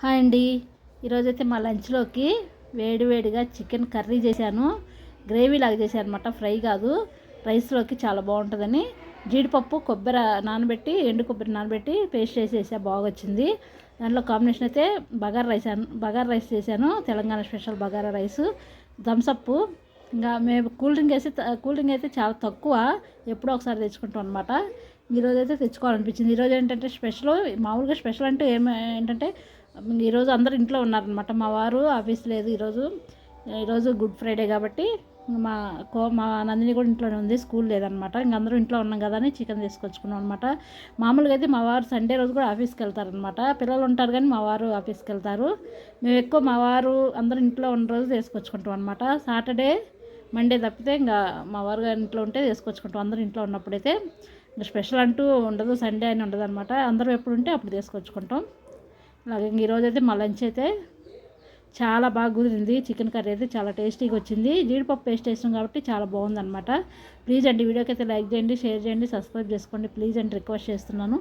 Hi అండి. ఈరోజైతే మా లంచ్లోకి వేడివేడిగా చికెన్ కర్రీ చేశాను. గ్రేవీ లాగా చేశాను అనమాట, ఫ్రై కాదు. రైస్లోకి చాలా బాగుంటుందని జీడిపప్పు కొబ్బరి నానబెట్టి, ఎండు కొబ్బరి నానబెట్టి పేస్ట్ చేసేసా, బాగా వచ్చింది. దాంట్లో కాంబినేషన్ అయితే బగారా రైస్ చేశాను. Telangana special bagara rice, Thums Up. ఇంకా మేము కూల్ డ్రింక్ అయితే చాలా తక్కువ, ఎప్పుడో ఒకసారి తెచ్చుకుంటాం అనమాట. ఈరోజైతే తెచ్చుకోవాలనిపించింది. ఈరోజు ఏంటంటే స్పెషల్, మామూలుగా స్పెషల్ అంటే ఏంటంటే ఈరోజు అందరూ ఇంట్లో ఉన్నారనమాట. మా వారు ఆఫీస్ లేదు ఈరోజు గుడ్ ఫ్రైడే కాబట్టి మా నందిని కూడా ఇంట్లోనే ఉంది, స్కూల్ లేదనమాట. ఇంక అందరూ ఇంట్లో ఉన్నాం కదా అని చికెన్ తీసుకొచ్చుకున్నాం అనమాట. మామూలుగా అయితే మా వారు సండే రోజు కూడా ఆఫీస్కి వెళ్తారనమాట. పిల్లలు ఉంటారు కానీ మా వారు ఆఫీస్కి వెళ్తారు. మేము ఎక్కువ మా వారు అందరూ ఇంట్లో ఉన్న రోజు తీసుకొచ్చుకుంటాం అనమాట. సాటర్డే మండే తప్పితే ఇంకా మా వారు ఇంట్లో ఉంటే తీసుకొచ్చుకుంటాం. అందరూ ఇంట్లో ఉన్నప్పుడైతే ఇంకా స్పెషల్ అంటూ ఉండదు, సండే అని ఉండదు అనమాట. అందరూ ఎప్పుడు ఉంటే అప్పుడు తీసుకొచ్చుకుంటాం. అలాగే ఈరోజు అయితే మా లంచ్ అయితే చాలా బాగా కుదిరింది. చికెన్ కర్రీ అయితే చాలా టేస్టీగా వచ్చింది. జీడిపప్పు పేస్ట్ వేసాం కాబట్టి చాలా బాగుందన్నమాట. ప్లీజ్ అండి, వీడియోకి అయితే లైక్ చేయండి, షేర్ చేయండి, సబ్స్క్రైబ్ చేసుకోండి ప్లీజ్ అండి, రిక్వెస్ట్ చేస్తున్నాను.